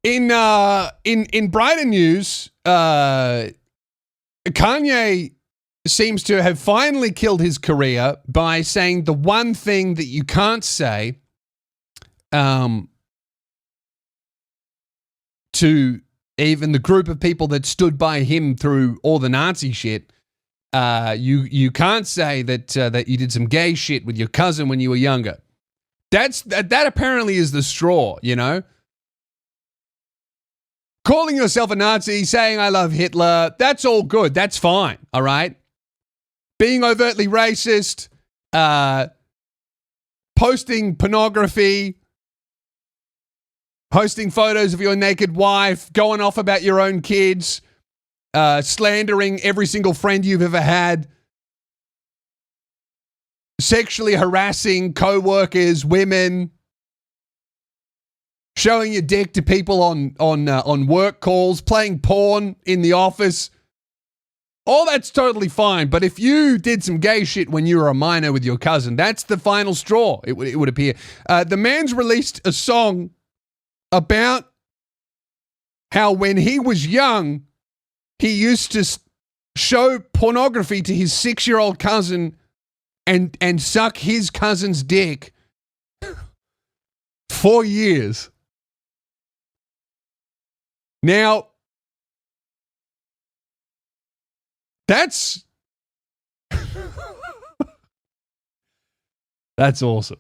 In brighter news, Kanye seems to have finally killed his career by saying the one thing that you can't say to even the group of people that stood by him through all the Nazi shit. You can't say that you did some gay shit with your cousin when you were younger. That apparently is the straw, you know? Calling yourself a Nazi, saying I love Hitler, that's all good. That's fine, all right? Being overtly racist, posting pornography, posting photos of your naked wife, going off about your own kids, slandering every single friend you've ever had, sexually harassing co-workers, women, showing your dick to people on work calls, playing porn in the office. All that's totally fine. But if you did some gay shit when you were a minor with your cousin, that's the final straw, it would appear. The man's released a song about how when he was young, he used to show pornography to his 6-year-old cousin and suck his cousin's dick for years. Now, that's awesome.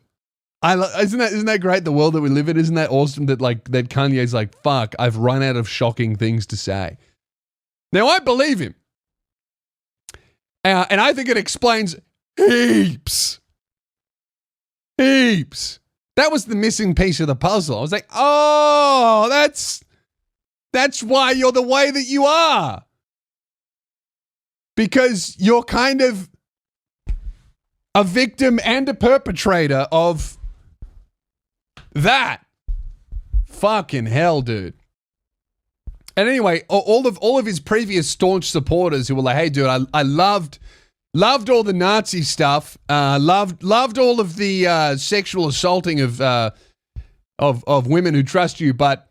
Isn't that great? The world that we live in, isn't that awesome? That Kanye's like, fuck, I've run out of shocking things to say. Now I believe him, and I think it explains heaps. That was the missing piece of the puzzle. I was like, oh, that's why you're the way that you are. Because you're kind of a victim and a perpetrator of that. Fucking hell, dude. And anyway, all of his previous staunch supporters who were like, hey, dude, I loved all the Nazi stuff, loved all of the sexual assaulting of women who trust you, but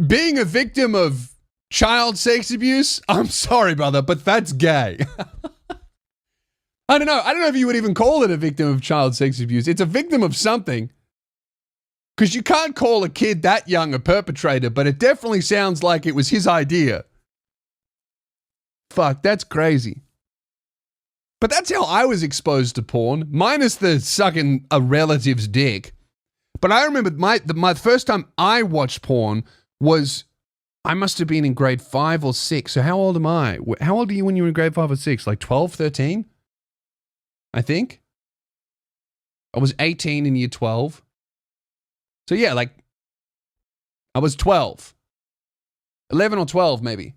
being a victim of child sex abuse, I'm sorry, brother, but that's gay. I don't know if you would even call it a victim of child sex abuse. It's a victim of something. Because you can't call a kid that young a perpetrator, but it definitely sounds like it was his idea. Fuck, that's crazy. But that's how I was exposed to porn, minus the sucking a relative's dick. But I remember my first time I watched porn was, I must have been in grade 5 or 6. So how old am I? How old are you when you were in grade 5 or 6? Like 12, 13? I think. I was 18 in year 12. So yeah, like I was 12. 11 or 12 maybe.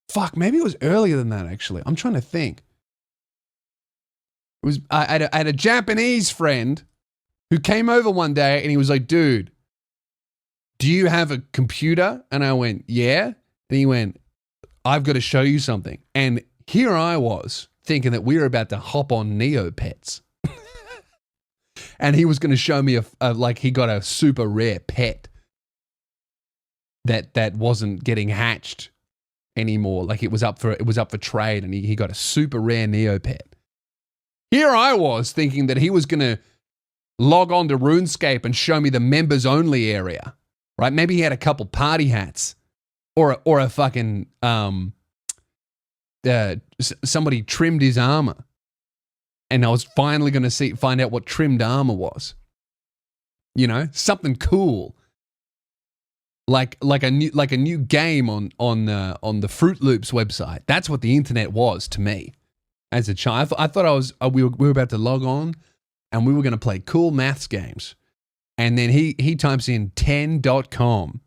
Fuck, maybe it was earlier than that actually. I'm trying to think. It was I had a Japanese friend who came over one day and he was like, dude, do you have a computer? And I went, yeah. And he went, I've got to show you something. And here I was thinking that we were about to hop on Neopets. And he was going to show me like he got a super rare pet that wasn't getting hatched anymore. Like it was up for trade, and he got a super rare Neopet. Here I was thinking that he was going to log on to RuneScape and show me the members only area, right? Maybe he had a couple party hats, or a fucking somebody trimmed his armor. And I was finally going to find out what trimmed armor was. You know, something cool, like a new game on the Fruit Loops website. That's what the internet was to me as a child. I thought we were about to log on, and we were going to play cool maths games. And then he types in 10.com.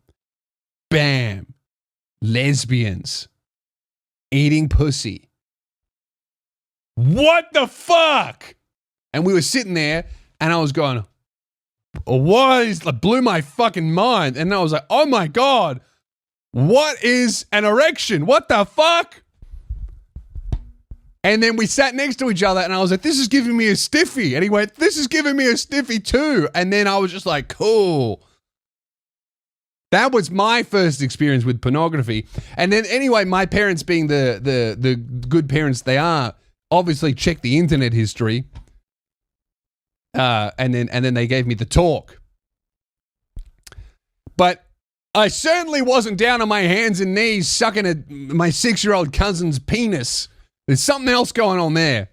Bam, lesbians eating pussy. What the fuck? And we were sitting there, and I was going, what is, like, blew my fucking mind. And I was like, oh my God, what is an erection? What the fuck? And then we sat next to each other and I was like, this is giving me a stiffy. And he went, this is giving me a stiffy too. And then I was just like, cool. That was my first experience with pornography. And then anyway, my parents being the good parents they are, obviously checked the internet history. And then they gave me the talk. But I certainly wasn't down on my hands and knees sucking at my 6-year-old cousin's penis. There's something else going on there.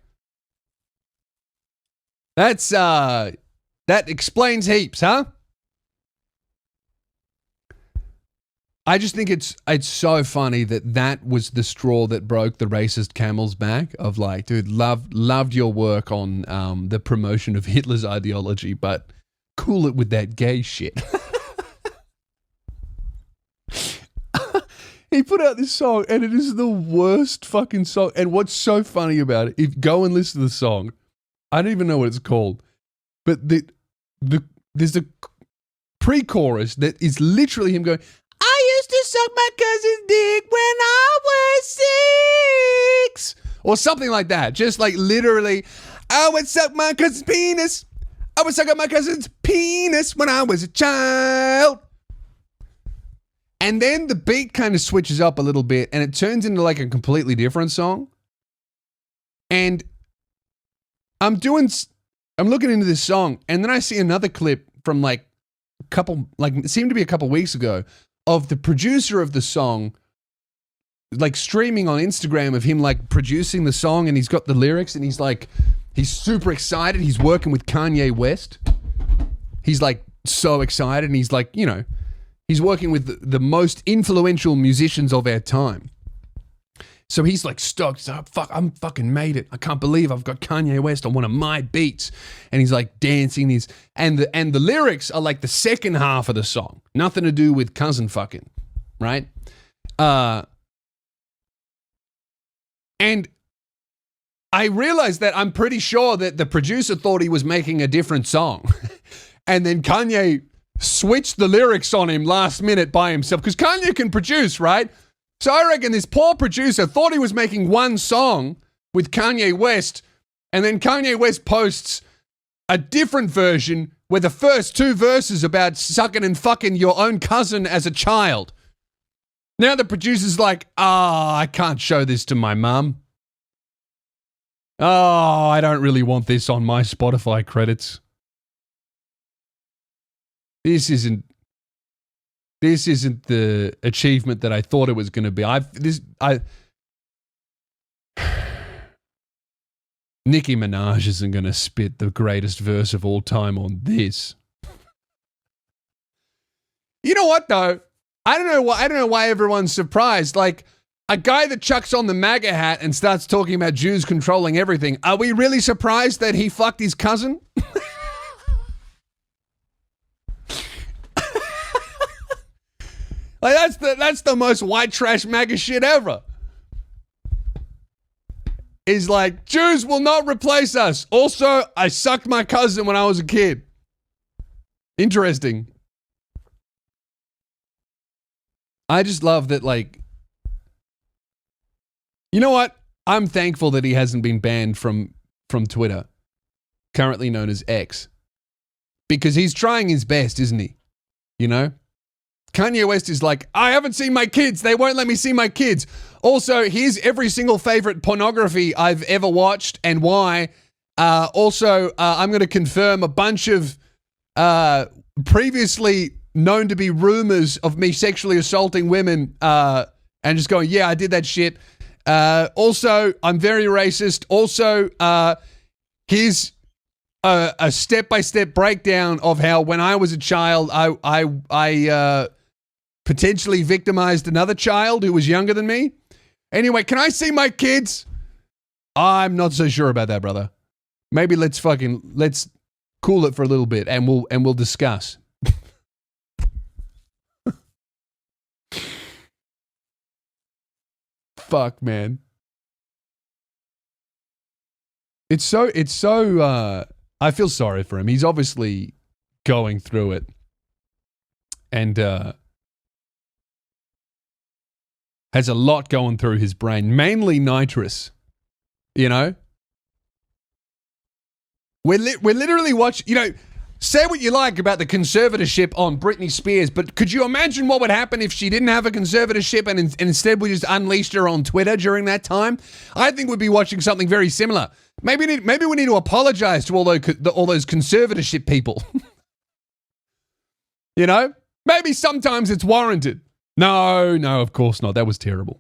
That explains heaps, huh? I just think it's so funny that was the straw that broke the racist camel's back of like, dude, loved your work on the promotion of Hitler's ideology, but cool it with that gay shit. He put out this song and it is the worst fucking song. And what's so funny about it, if go and listen to the song, I don't even know what it's called, but there's a pre-chorus that is literally him going, I used to suck my cousin's dick when I was 6. Or something like that. Just like literally, I would suck my cousin's penis. I would suck my cousin's penis when I was a child. And then the beat kind of switches up a little bit and it turns into like a completely different song. And I'm looking into this song and then I see another clip from it seemed to be a couple weeks ago of the producer of the song like streaming on Instagram of him like producing the song and he's got the lyrics and he's super excited. He's working with Kanye West. He's like so excited and he's like, you know, he's working with the most influential musicians of our time. So he's like stoked. He's like, fuck, I'm fucking made it. I can't believe I've got Kanye West on one of my beats. And he's like dancing. And the lyrics are like the second half of the song. Nothing to do with cousin fucking, right? And I realized that I'm pretty sure that the producer thought he was making a different song. And then Kanye switched the lyrics on him last minute by himself because Kanye can produce, right? So I reckon this poor producer thought he was making one song with Kanye West and then Kanye West posts a different version where the first 2 verses about sucking and fucking your own cousin as a child. Now the producer's like, I can't show this to my mum. Oh, I don't really want this on my Spotify credits. This isn't the achievement that I thought it was going to be. Nicki Minaj isn't going to spit the greatest verse of all time on this. You know what though? I don't know why everyone's surprised. Like a guy that chucks on the MAGA hat and starts talking about Jews controlling everything. Are we really surprised that he fucked his cousin? Like that's the most white trash MAGA shit ever. Is like, Jews will not replace us. Also, I sucked my cousin when I was a kid. Interesting. I just love that, like, you know what? I'm thankful that he hasn't been banned from Twitter, currently known as X, because he's trying his best, isn't he? You know? Kanye West is like, I haven't seen my kids. They won't let me see my kids. Also, here's every single favorite pornography I've ever watched and why. Also, I'm going to confirm a bunch of previously known to be rumors of me sexually assaulting women and just going, yeah, I did that shit. Also, I'm very racist. Also, here's a step-by-step breakdown of how when I was a child, I potentially victimized another child who was younger than me. Anyway, can I see my kids? I'm not so sure about that, brother. Maybe let's cool it for a little bit and we'll discuss. Fuck, man. It's so I feel sorry for him. He's obviously going through it. And has a lot going through his brain, mainly nitrous. You know? We're literally watching, you know, say what you like about the conservatorship on Britney Spears, but could you imagine what would happen if she didn't have a conservatorship and instead we just unleashed her on Twitter during that time? I think we'd be watching something very similar. Maybe we need to apologize to all those conservatorship people. You know? Maybe sometimes it's warranted. No, of course not. That was terrible.